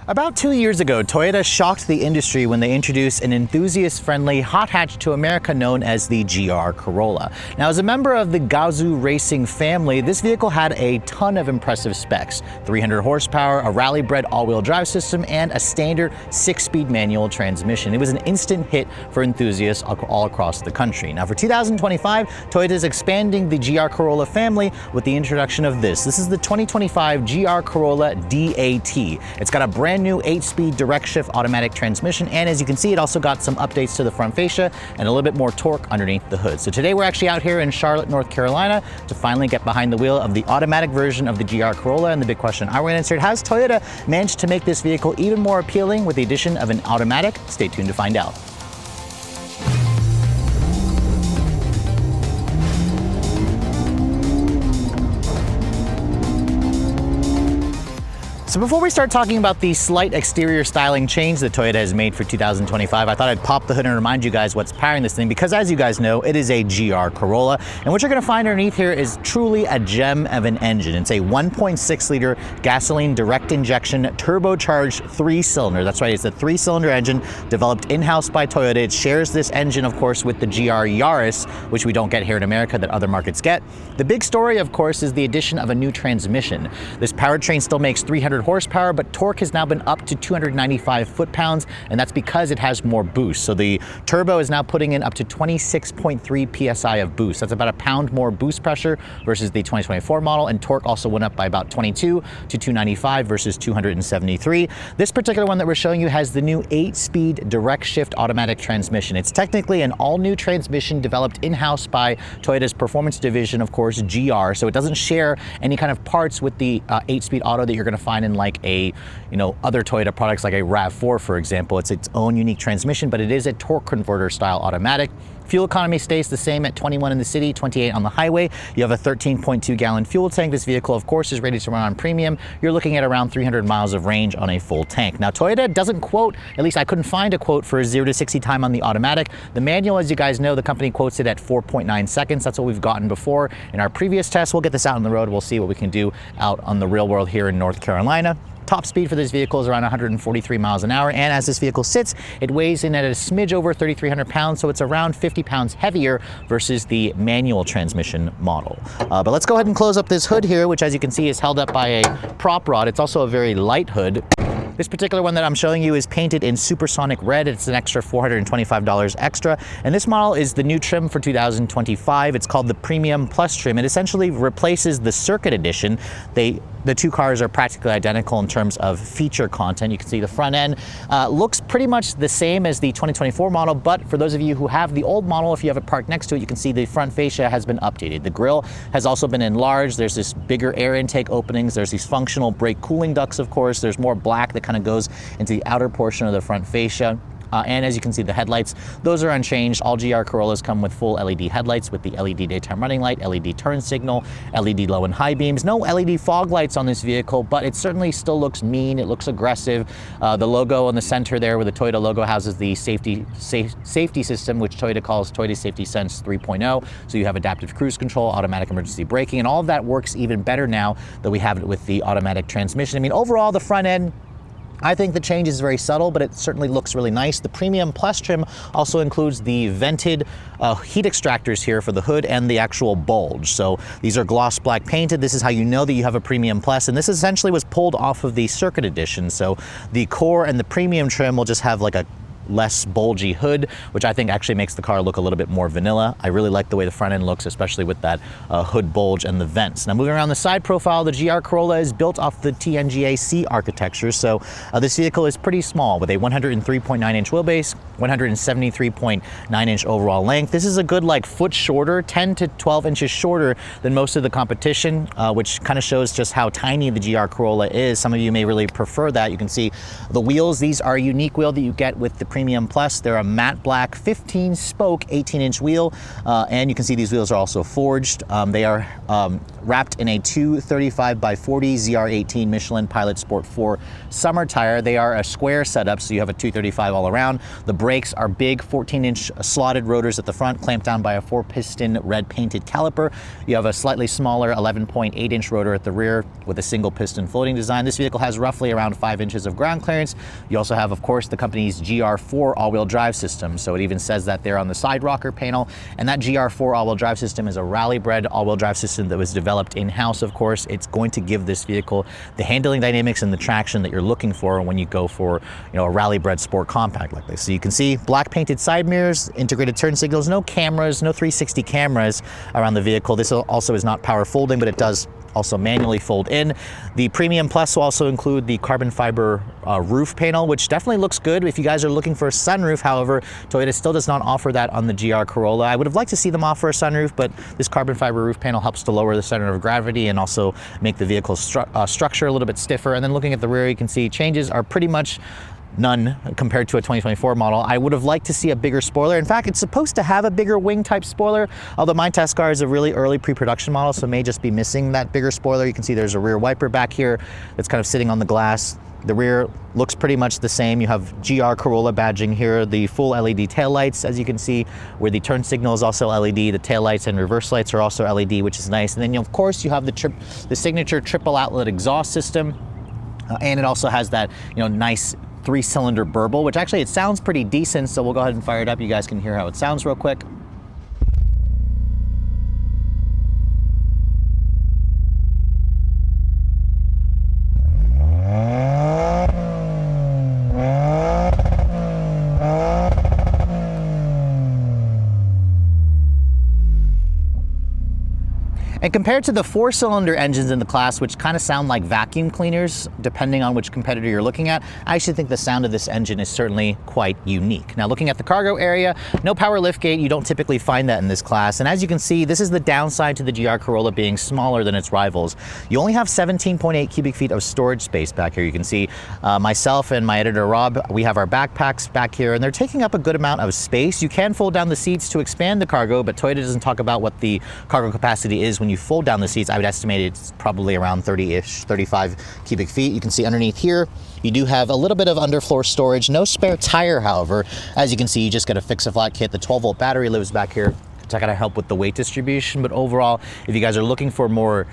About 2 years ago, Toyota shocked the industry when they introduced an enthusiast-friendly hot hatch to America known as the GR Corolla. Now, as a member of the Gazoo racing family, this vehicle had a ton of impressive specs: 300 horsepower, a rally-bred all-wheel drive system, and a standard 6-speed manual transmission. It was an instant hit for enthusiasts all across the country. Now, for 2025, Toyota is expanding the GR Corolla family with the introduction of this. This is the 2025 GR Corolla DAT. It's got a brand new 8-speed direct shift automatic transmission, and as you can see, it also got some updates to the front fascia and a little bit more torque underneath the hood. So today we're actually out here in Charlotte, North Carolina to finally get behind the wheel of the automatic version of the GR Corolla, and the big question I want to answer: has Toyota managed to make this vehicle even more appealing with the addition of an automatic? Stay tuned to find out. So before we start talking about the slight exterior styling change that Toyota has made for 2025, I thought I'd pop the hood and remind you guys what's powering this thing, because as you guys know, it is a GR Corolla, and what you're gonna find underneath here is truly a gem of an engine. It's a 1.6 liter gasoline direct injection turbocharged 3-cylinder. That's right, it's a 3-cylinder engine developed in-house by Toyota. It shares this engine, of course, with the GR Yaris, which we don't get here in America that other markets get. The big story, of course, is the addition of a new transmission. This powertrain still makes 300 horsepower, but torque has now been up to 295 foot-pounds, and that's because it has more boost. So the turbo is now putting in up to 26.3 psi of boost. That's about a pound more boost pressure versus the 2024 model, and torque also went up by about 22 to 295 versus 273. This particular one that we're showing you has the new 8-speed direct shift automatic transmission. It's technically an all-new transmission developed in-house by Toyota's performance division, of course, GR, so it doesn't share any kind of parts with the 8-speed auto that you're going to find in like a, other Toyota products like a RAV4, for example. It's its own unique transmission, but it is a torque converter style automatic. Fuel economy stays the same at 21 in the city, 28 on the highway. You have a 13.2 gallon fuel tank. This vehicle, of course, is rated to run on premium. You're looking at around 300 miles of range on a full tank. Now, Toyota doesn't quote, at least I couldn't find a quote for 0 to 60 time on the automatic. The manual, as you guys know, the company quotes it at 4.9 seconds. That's what we've gotten before in our previous tests. We'll get this out on the road. We'll see what we can do out on the real world here in North Carolina. Top speed for this vehicle is around 143 miles an hour, and as this vehicle sits, it weighs in at a smidge over 3,300 pounds, so it's around 50 pounds heavier versus the manual transmission model. But let's go ahead and close up this hood here, which, as you can see, is held up by a prop rod. It's also a very light hood. This particular one that I'm showing you is painted in supersonic red. It's an extra $425 extra, and this model is the new trim for 2025. It's called the Premium Plus trim. It essentially replaces the Circuit Edition. The two cars are practically identical in terms of feature content. You can see the front end looks pretty much the same as the 2024 model, but for those of you who have the old model, if you have it parked next to it, you can see the front fascia has been updated. The grille has also been enlarged. There's this bigger air intake openings. There's these functional brake cooling ducts, of course. There's more black that kind of goes into the outer portion of the front fascia. And as you can see, the headlights, those are unchanged. All GR Corollas come with full LED headlights with the LED daytime running light, LED turn signal, LED low and high beams. No LED fog lights on this vehicle, but it certainly still looks mean. It looks aggressive. The logo on the center there, where the Toyota logo houses the safety system, which Toyota calls Toyota Safety Sense 3.0. So you have adaptive cruise control, automatic emergency braking, and all of that works even better now that we have it with the automatic transmission. I mean, overall, the front end, I think the change is very subtle, but it certainly looks really nice. The Premium Plus trim also includes the vented heat extractors here for the hood and the actual bulge. So these are gloss black painted. This is how you know that you have a Premium Plus, and this essentially was pulled off of the Circuit Edition. So the Core and the Premium trim will just have like a less bulgy hood, which I think actually makes the car look a little bit more vanilla. I really like the way the front end looks, especially with that hood bulge and the vents. Now, moving around the side profile, the GR Corolla is built off the TNGA-C architecture, so this vehicle is pretty small with a 103.9-inch wheelbase, 173.9-inch overall length. This is a good like foot shorter, 10 to 12 inches shorter than most of the competition, which kind of shows just how tiny the GR Corolla is. Some of you may really prefer that. You can see the wheels. These are a unique wheel that you get with the Premium Plus. They're a matte black 15 spoke 18-inch wheel, and you can see these wheels are also forged. They are wrapped in a 235 by 40 ZR18 Michelin Pilot Sport 4 summer tire. They are a square setup, so you have a 235 all around. The brakes are big 14-inch slotted rotors at the front, clamped down by a 4-piston red painted caliper. You have a slightly smaller 11.8-inch rotor at the rear with a single piston floating design. This vehicle has roughly around 5 inches of ground clearance. You also have, of course, the company's GR4 all-wheel drive system, so it even says that there on the side rocker panel. And that GR4 all-wheel drive system is a rally-bred all-wheel drive system that was developed in-house, of course. It's going to give this vehicle the handling dynamics and the traction that you're looking for when you go for, a rally-bred sport compact like this. So you can see black painted side mirrors, integrated turn signals, no cameras, no 360 cameras around the vehicle. This also is not power folding, but it does also manually fold in. The Premium Plus will also include the carbon fiber roof panel, which definitely looks good. If you guys are looking for a sunroof, however, Toyota still does not offer that on the GR Corolla. I would have liked to see them offer a sunroof, but this carbon fiber roof panel helps to lower the center of gravity and also make the vehicle structure a little bit stiffer. And then looking at the rear, you can see changes are pretty much none compared to a 2024 model. I would have liked to see a bigger spoiler. In fact, it's supposed to have a bigger wing type spoiler, although my test car is a really early pre-production model, so it may just be missing that bigger spoiler. You can see there's a rear wiper back here that's kind of sitting on the glass. The rear looks pretty much the same. You have GR Corolla badging here, the full LED taillights, as you can see, where the turn signal is also LED, the taillights and reverse lights are also LED, which is nice. And then, of course, you have the signature triple outlet exhaust system, and it also has that, nice 3-cylinder burble, which actually it sounds pretty decent, so we'll go ahead and fire it up. You guys can hear how it sounds real quick. And compared to the 4-cylinder engines in the class, which kind of sound like vacuum cleaners, depending on which competitor you're looking at, I actually think the sound of this engine is certainly quite unique. Now, looking at the cargo area, no power liftgate. You don't typically find that in this class. And as you can see, this is the downside to the GR Corolla being smaller than its rivals. You only have 17.8 cubic feet of storage space back here. You can see myself and my editor, Rob, we have our backpacks back here, and they're taking up a good amount of space. You can fold down the seats to expand the cargo, but Toyota doesn't talk about what the cargo capacity is when you fold down the seats. I would estimate it's probably around 30-ish, 35 cubic feet. You can see underneath here, you do have a little bit of underfloor storage. No spare tire, however. As you can see, you just got a fix-a-flat kit. The 12-volt battery lives back here to kind of help with the weight distribution. But overall, if you guys are looking for more,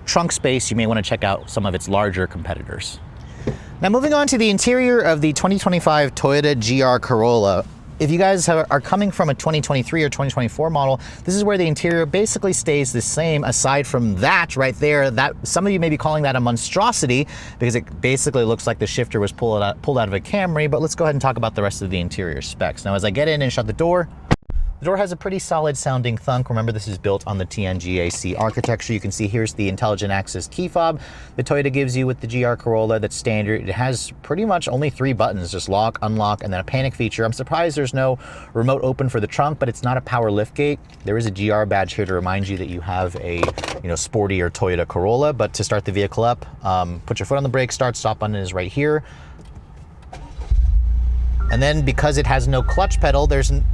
trunk space, you may want to check out some of its larger competitors. Now, moving on to the interior of the 2025 Toyota GR Corolla. If you guys are coming from a 2023 or 2024 model, this is where the interior basically stays the same, aside from that right there. That some of you may be calling that a monstrosity because it basically looks like the shifter was pulled out of a Camry, but let's go ahead and talk about the rest of the interior specs. Now, as I get in and shut the door has a pretty solid sounding thunk. Remember, this is built on the TNGAC architecture. You can see here's the intelligent access key fob that Toyota gives you with the GR Corolla. That's standard. It has pretty much only 3 buttons, just lock, unlock, and then a panic feature. I'm surprised there's no remote open for the trunk, but it's not a power liftgate. There is a GR badge here to remind you that you have a sportier Toyota Corolla. But to start the vehicle up, put your foot on the brake, start, stop button is right here. And then because it has no clutch pedal,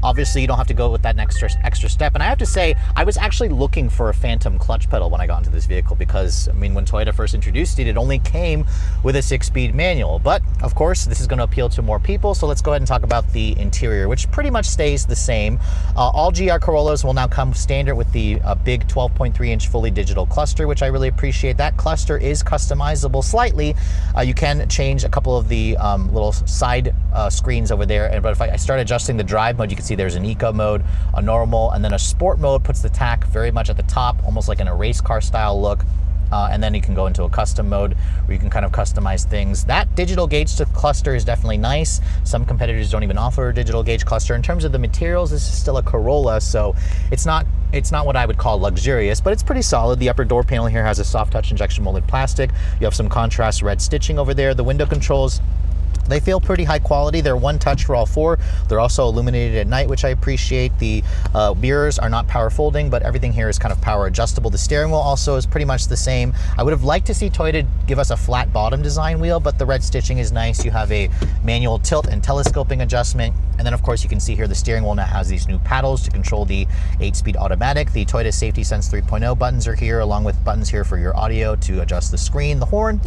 obviously you don't have to go with that extra step. And I have to say, I was actually looking for a phantom clutch pedal when I got into this vehicle because, when Toyota first introduced it, it only came with a 6-speed manual. But of course, this is going to appeal to more people. So let's go ahead and talk about the interior, which pretty much stays the same. All GR Corollas will now come standard with the big 12.3-inch fully digital cluster, which I really appreciate. That cluster is customizable slightly. You can change a couple of the little side screens over there, but if I start adjusting the drive mode, you can see there's an eco mode, a normal, and then a sport mode puts the tack very much at the top, almost like in a race car style look. And then you can go into a custom mode where you can kind of customize things. That digital gauge cluster is definitely nice. Some competitors don't even offer a digital gauge cluster. In terms of the materials, this is still a Corolla, so it's not what I would call luxurious, but it's pretty solid. The upper door panel here has a soft touch injection molded plastic. You have some contrast red stitching over there. The window controls They feel pretty high quality. They're one touch for all four. They're also illuminated at night, which I appreciate. The mirrors are not power folding, but everything here is kind of power adjustable. The steering wheel also is pretty much the same. I would have liked to see Toyota give us a flat bottom design wheel, but the red stitching is nice. You have a manual tilt and telescoping adjustment. And then of course you can see here the steering wheel now has these new paddles to control the 8-speed automatic. The Toyota Safety Sense 3.0 buttons are here, along with buttons here for your audio to adjust the screen. The horn,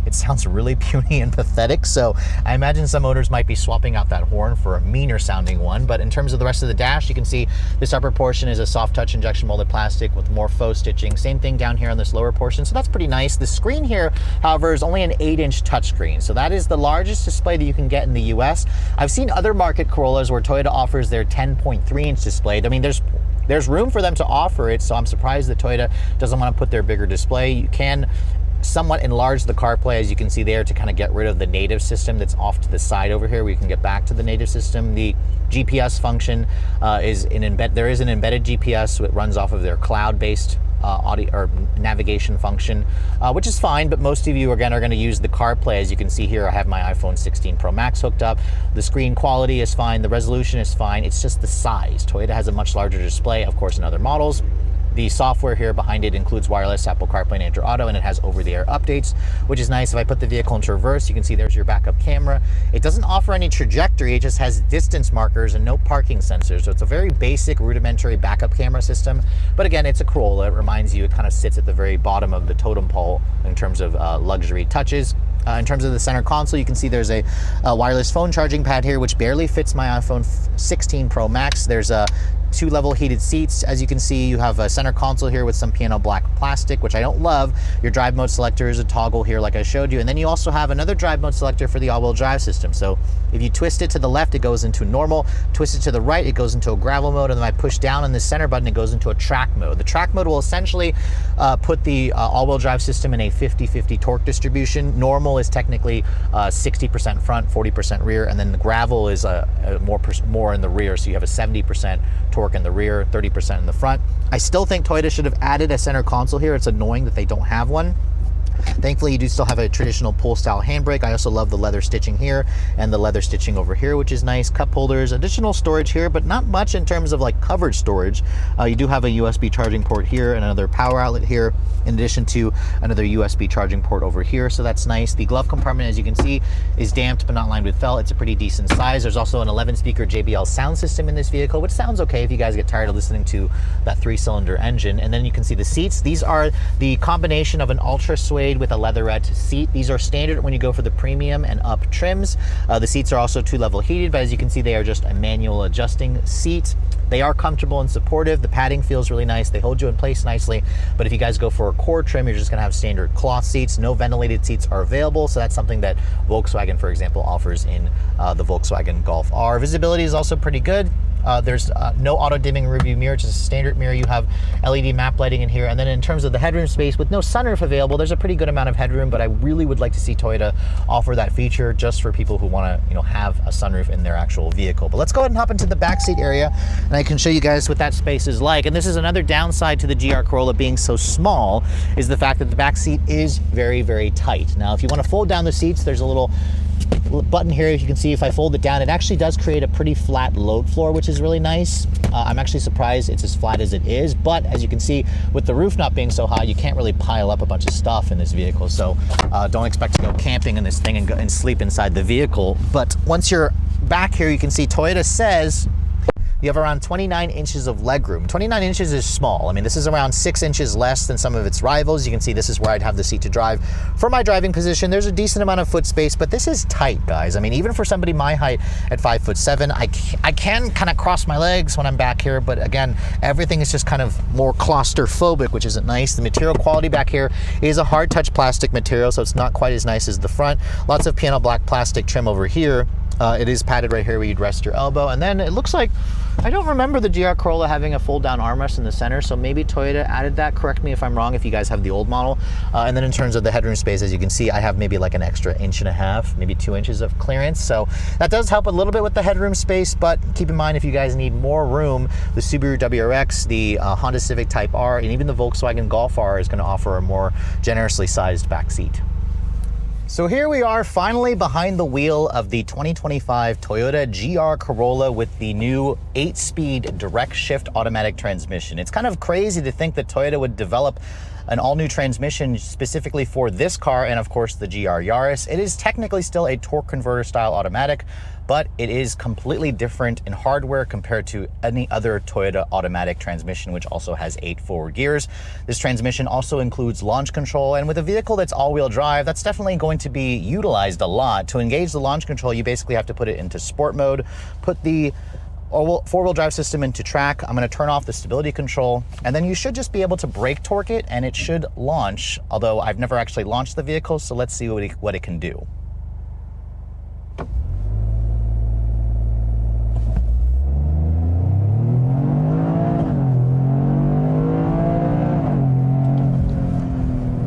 it sounds really puny and pathetic, so I imagine some owners might be swapping out that horn for a meaner sounding one. But in terms of the rest of the dash, you can see this upper portion is a soft touch injection molded plastic with more faux stitching. Same thing down here on this lower portion, so that's pretty nice. The screen here, however, is only an 8-inch touchscreen, so that is the largest display that you can get in the US. I've seen other market Corollas where Toyota offers their 10.3-inch display. I mean, there's room for them to offer it, so I'm surprised that Toyota doesn't want to put their bigger display. You can somewhat enlarge the CarPlay, as you can see there, to kind of get rid of the native system that's off to the side over here. We can get back to the native system. The GPS function there is an embedded GPS, so it runs off of their cloud-based audio or navigation function, which is fine, but most of you again are going to use the CarPlay. As you can see here, I have my iPhone 16 Pro Max hooked up. The screen quality is fine, the resolution is fine, it's just the size. Toyota has a much larger display, of course, in other models. The software here behind it includes wireless Apple CarPlay and Android Auto, and it has over-the-air updates, which is nice. If I put the vehicle into reverse, you can see there's your backup camera. It doesn't offer any trajectory, it just has distance markers and no parking sensors. So it's a very basic rudimentary backup camera system. But again, it's a Corolla. It reminds you, it kind of sits at the very bottom of the totem pole in terms of luxury touches. In terms of the center console, you can see there's a wireless phone charging pad here, which barely fits my iPhone 16 Pro Max. There's a 2-level heated seats. As you can see, you have a center console here with some piano black plastic, which I don't love. Your drive mode selector is a toggle here like I showed you, and then you also have another drive mode selector for the all-wheel drive system. So if you twist it to the left, it goes into normal. Twist it to the right, it goes into a gravel mode, and then I push down on the center button, it goes into a track mode. The track mode will essentially put the all-wheel drive system in a 50-50 torque distribution. Normal is technically 60% front, 40% rear, and then the gravel is more in the rear, so you have a 70% torque in the rear, 30% in the front. I still think Toyota should have added a center console here. It's annoying that they don't have one. Thankfully, you do still have a traditional pull style handbrake. I also love the leather stitching here and the leather stitching over here, which is nice. Cup holders, additional storage here, but not much in terms of like covered storage. You do have a USB charging port here and another power outlet here, in addition to another USB charging port over here, so that's nice. The glove compartment, as you can see, is damped but not lined with felt. It's a pretty decent size. There's also an 11-speaker JBL sound system in this vehicle, which sounds okay if you guys get tired of listening to that 3-cylinder engine. And then you can see the seats. These are the combination of an ultra suede with a leatherette seat. These are standard when you go for the premium and up trims. The seats are also 2-level heated, but as you can see, they are just a manual adjusting seat. They are comfortable and supportive. The padding feels really nice. They hold you in place nicely. But if you guys go for a core trim, you're just gonna have standard cloth seats. No ventilated seats are available, so that's something that Volkswagen, for example, offers in the Volkswagen Golf R. Visibility is also pretty good. There's no auto-dimming rearview mirror, just a standard mirror. You have LED map lighting in here. And then in terms of the headroom space, with no sunroof available, there's a pretty good amount of headroom, but I really would like to see Toyota offer that feature just for people who want to, have a sunroof in their actual vehicle. But let's go ahead and hop into the backseat area, and I can show you guys what that space is like. And this is another downside to the GR Corolla being so small, is the fact that the backseat is very, very tight. Now, if you want to fold down the seats, there's a little button here. You can see if I fold it down, it actually does create a pretty flat load floor, which is really nice. I'm actually surprised it's as flat as it is, but as you can see, with the roof not being so high, you can't really pile up a bunch of stuff in this vehicle. So don't expect to go camping in this thing and sleep inside the vehicle. But once you're back here, you can see Toyota says you have around 29 inches of legroom. 29 inches is small. I mean, this is around 6 inches less than some of its rivals. You can see this is where I'd have the seat to drive. For my driving position, there's a decent amount of foot space, but this is tight, guys. I mean, even for somebody my height at 5'7", I can kind of cross my legs when I'm back here, but again, everything is just kind of more claustrophobic, which isn't nice. The material quality back here is a hard touch plastic material, so it's not quite as nice as the front. Lots of piano black plastic trim over here. It is padded right here where you'd rest your elbow. And then it looks like, I don't remember the GR Corolla having a fold down armrest in the center, so maybe Toyota added that. Correct me if I'm wrong if you guys have the old model. And then in terms of the headroom space, as you can see, I have maybe like an extra 1.5 inches, maybe 2 inches of clearance. So that does help a little bit with the headroom space, but keep in mind if you guys need more room, the Subaru WRX, the Honda Civic Type R, and even the Volkswagen Golf R is going to offer a more generously sized back seat. So here we are finally behind the wheel of the 2025 Toyota GR Corolla with the new 8-speed direct shift automatic transmission. It's kind of crazy to think that Toyota would develop an all-new transmission specifically for this car and of course the GR Yaris. It is technically still a torque converter style automatic, but it is completely different in hardware compared to any other Toyota automatic transmission, which also has 8 forward gears. This transmission also includes launch control, and with a vehicle that's all-wheel drive, that's definitely going to be utilized a lot. To engage the launch control, you basically have to put it into sport mode, put the four-wheel drive system into track. I'm going to turn off the stability control, and then you should just be able to brake torque it and it should launch, although I've never actually launched the vehicle, so let's see what it can do.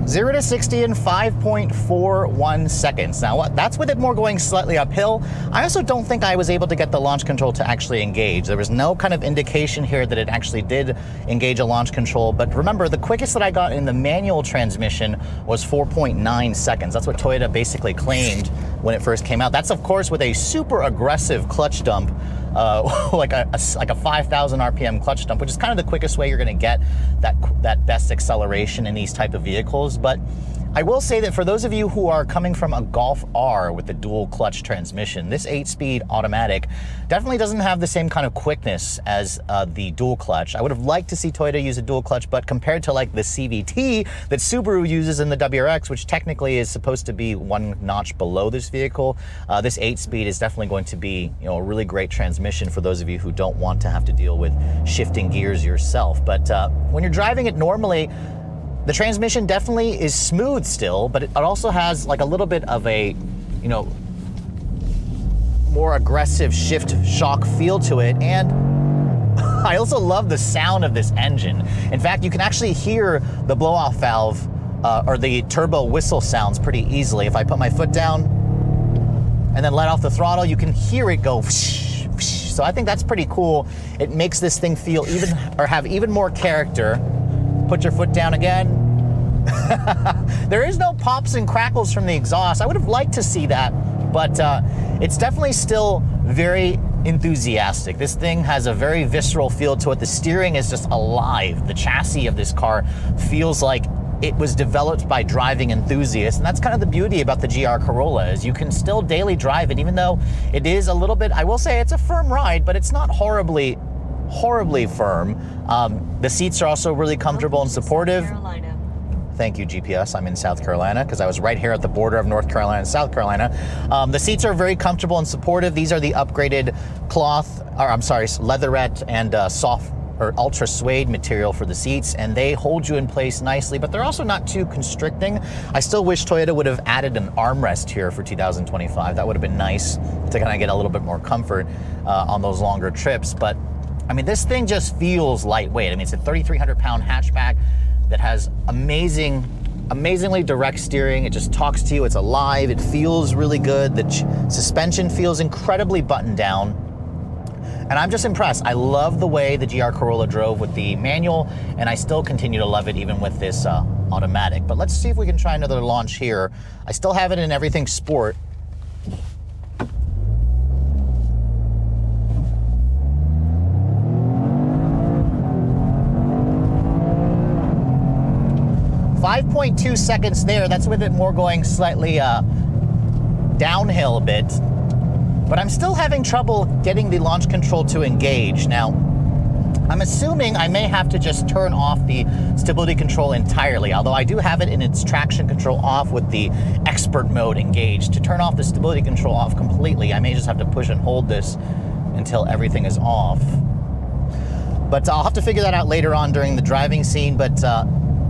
0 to 60 in 5.41 seconds. Now, that's with it more going slightly uphill. I also don't think I was able to get the launch control to actually engage. There was no kind of indication here that it actually did engage a launch control. But remember, the quickest that I got in the manual transmission was 4.9 seconds. That's what Toyota basically claimed when it first came out. That's, of course, with a super aggressive clutch dump, like a 5,000 RPM clutch dump, which is kind of the quickest way you're going to get that best acceleration in these type of vehicles. But I will say that for those of you who are coming from a Golf R with the dual clutch transmission, this 8-speed automatic definitely doesn't have the same kind of quickness as the dual clutch. I would have liked to see Toyota use a dual clutch, but compared to like the CVT that Subaru uses in the WRX, which technically is supposed to be one notch below this vehicle, this 8-speed is definitely going to be, you know, a really great transmission for those of you who don't want to have to deal with shifting gears yourself. But when you're driving it normally, the transmission definitely is smooth still, but it also has like a little bit of a, you know, more aggressive shift shock feel to it. And I also love the sound of this engine. In fact, you can actually hear the blow-off valve or the turbo whistle sounds pretty easily. If I put my foot down and then let off the throttle, you can hear it go whoosh, whoosh. So I think that's pretty cool. It makes this thing feel even, or have even more character. Put your foot down again. There is no pops and crackles from the exhaust. I would have liked to see that, but it's definitely still very enthusiastic. This thing has a very visceral feel to it. The steering is just alive. The chassis of this car feels like it was developed by driving enthusiasts, and that's kind of the beauty about the GR Corolla, is you can still daily drive it, even though it is a little bit, I will say it's a firm ride, but it's not horribly firm. The seats are also really comfortable and supportive. Thank you, GPS. I'm in South Carolina because I was right here at the border of North Carolina and South Carolina. The seats are very comfortable and supportive. These are the upgraded leatherette and soft or ultra suede material for the seats, and they hold you in place nicely, but they're also not too constricting. I still wish Toyota would have added an armrest here for 2025. That would have been nice to kind of get a little bit more comfort on those longer trips. But I mean, this thing just feels lightweight. I mean, it's a 3,300-pound hatchback that has amazingly direct steering. It just talks to you. It's alive. It feels really good. The suspension feels incredibly buttoned down. And I'm just impressed. I love the way the GR Corolla drove with the manual, and I still continue to love it even with this automatic. But let's see if we can try another launch here. I still have it in everything sport. .2 seconds there. That's with it more going slightly downhill a bit. But I'm still having trouble getting the launch control to engage. Now, I'm assuming I may have to just turn off the stability control entirely, although I do have it in its traction control off with the expert mode engaged. To turn off the stability control off completely, I may just have to push and hold this until everything is off. But I'll have to figure that out later on during the driving scene. But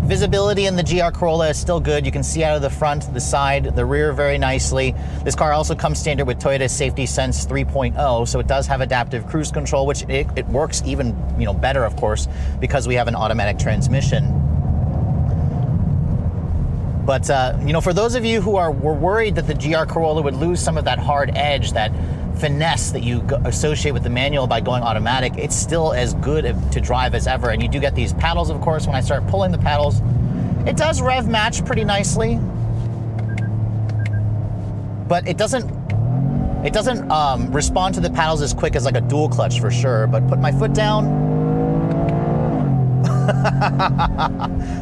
visibility in the GR Corolla is still good. You can see out of the front, the side, the rear very nicely. This car also comes standard with Toyota Safety Sense 3.0, so it does have adaptive cruise control, which it works even, you know, better, of course, because we have an automatic transmission. But you know, for those of you who were worried that the GR Corolla would lose some of that hard edge, that finesse that you associate with the manual by going automatic, it's still as good to drive as ever. And you do get these paddles, of course. When I start pulling the paddles, it does rev match pretty nicely. but it doesn't respond to the paddles as quick as like a dual clutch for sure. But put my foot down.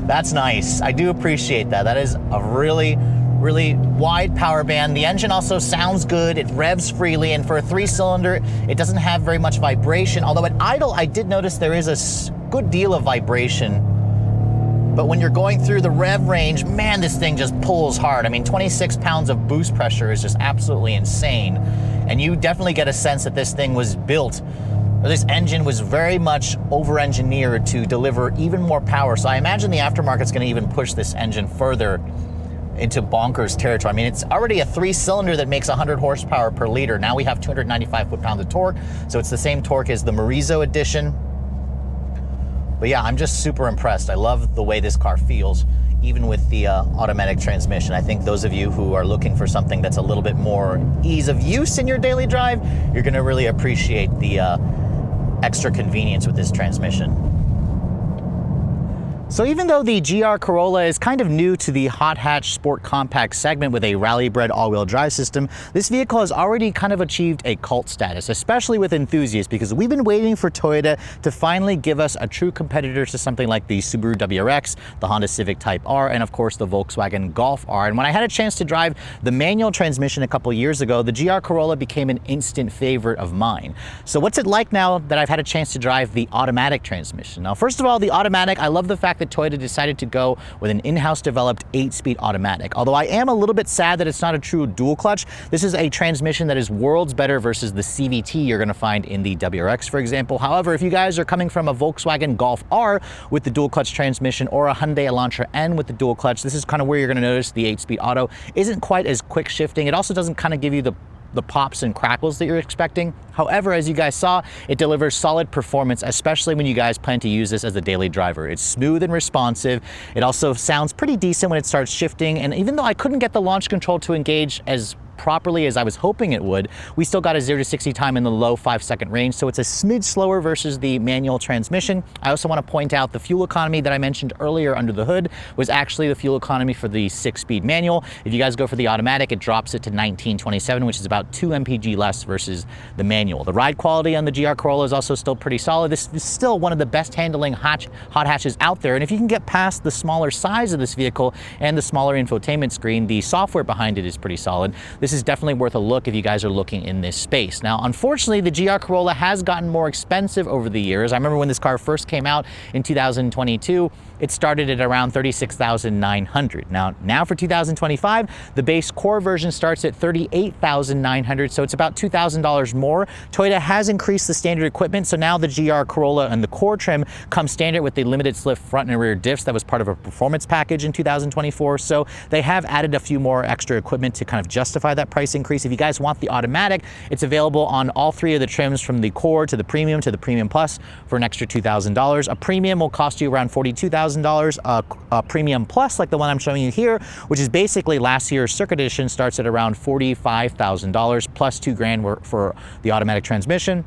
That's nice. I do appreciate that. That is a really wide power band. The engine also sounds good. It revs freely, and for a 3-cylinder, it doesn't have very much vibration. Although at idle, I did notice there is a good deal of vibration. But when you're going through the rev range, man, this thing just pulls hard. I mean, 26 pounds of boost pressure is just absolutely insane. And you definitely get a sense that this thing was built, or this engine was very much over-engineered to deliver even more power. So I imagine the aftermarket's gonna even push this engine further into bonkers territory. I mean, it's already a 3-cylinder that makes 100 horsepower per liter. Now we have 295 foot-pounds of torque, so it's the same torque as the Morizo edition. But yeah, I'm just super impressed. I love the way this car feels, even with the automatic transmission. I think those of you who are looking for something that's a little bit more ease of use in your daily drive, you're gonna really appreciate the extra convenience with this transmission. So even though the GR Corolla is kind of new to the hot hatch sport compact segment with a rally-bred all-wheel drive system, this vehicle has already kind of achieved a cult status, especially with enthusiasts, because we've been waiting for Toyota to finally give us a true competitor to something like the Subaru WRX, the Honda Civic Type R, and of course the Volkswagen Golf R. And when I had a chance to drive the manual transmission a couple years ago, the GR Corolla became an instant favorite of mine. So what's it like now that I've had a chance to drive the automatic transmission? Now, first of all, the automatic, I love the fact that Toyota decided to go with an in-house developed 8-speed automatic. Although I am a little bit sad that it's not a true dual clutch. This is a transmission that is worlds better versus the CVT you're gonna find in the WRX, for example. However, if you guys are coming from a Volkswagen Golf R with the dual clutch transmission or a Hyundai Elantra N with the dual clutch, this is kind of where you're gonna notice the 8-speed auto isn't quite as quick shifting. It also doesn't kind of give you the pops and crackles that you're expecting. However, as you guys saw, it delivers solid performance, especially when you guys plan to use this as a daily driver. It's smooth and responsive. It also sounds pretty decent when it starts shifting. And even though I couldn't get the launch control to engage as properly as I was hoping it would, we still got a 0 to 60 time in the low 5-second range, so it's a smidge slower versus the manual transmission. I also want to point out the fuel economy that I mentioned earlier under the hood was actually the fuel economy for the 6-speed manual. If you guys go for the automatic, it drops it to 1927, which is about 2 mpg less versus the manual. The ride quality on the GR Corolla is also still pretty solid. This is still one of the best handling hot hatches out there, and if you can get past the smaller size of this vehicle and the smaller infotainment screen, the software behind it is pretty solid. This is definitely worth a look if you guys are looking in this space. Now, unfortunately, the GR Corolla has gotten more expensive over the years. I remember when this car first came out in 2022, it started at around $36,900. Now for 2025, the base core version starts at $38,900, so it's about $2,000 more. Toyota has increased the standard equipment, so now the GR Corolla and the core trim comes standard with the limited slip front and rear diffs that was part of a performance package in 2024. So they have added a few more extra equipment to kind of justify that price increase. If you guys want the automatic, it's available on all 3 of the trims, from the core to the Premium Plus, for an extra $2,000. A Premium will cost you around $42,000. A Premium Plus, like the one I'm showing you here, which is basically last year's Circuit Edition, starts at around $45,000 plus $2,000 for the automatic transmission.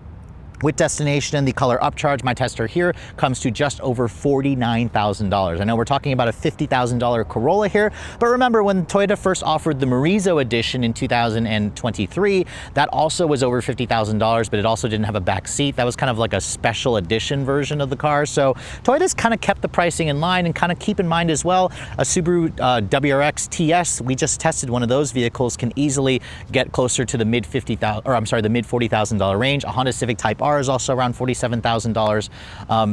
With destination and the color upcharge, my tester here comes to just over $49,000. I know we're talking about a $50,000 Corolla here, but remember when Toyota first offered the Morizo edition in 2023, that also was over $50,000, but it also didn't have a back seat. That was kind of like a special edition version of the car. So Toyota's kind of kept the pricing in line, and kind of keep in mind as well, a Subaru WRX TS, we just tested one of those vehicles, can easily get closer to the mid $40,000 range. A Honda Civic Type R is also around $47,000.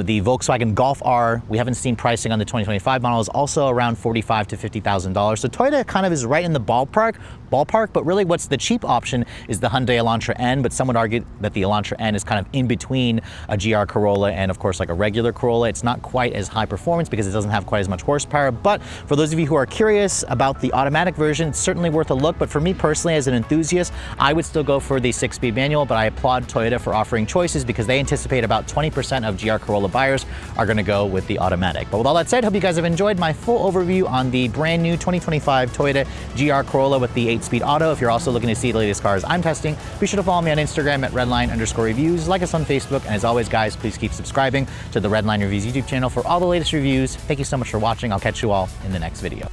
The Volkswagen Golf R, we haven't seen pricing on the 2025 model, is also around $45,000 to $50,000. So Toyota kind of is right in the ballpark, but really what's the cheap option is the Hyundai Elantra N, but some would argue that the Elantra N is kind of in between a GR Corolla and of course like a regular Corolla. It's not quite as high performance because it doesn't have quite as much horsepower, but for those of you who are curious about the automatic version, it's certainly worth a look. But for me personally, as an enthusiast, I would still go for the 6-speed manual, but I applaud Toyota for offering choices because they anticipate about 20% of GR Corolla buyers are going to go with the automatic. But with all that said, hope you guys have enjoyed my full overview on the brand new 2025 Toyota GR Corolla with the 8-speed auto. If you're also looking to see the latest cars I'm testing, be sure to follow me on Instagram at redline_reviews, like us on Facebook, and as always guys, please keep subscribing to the Redline Reviews YouTube channel for all the latest reviews. Thank you so much for watching. I'll catch you all in the next video.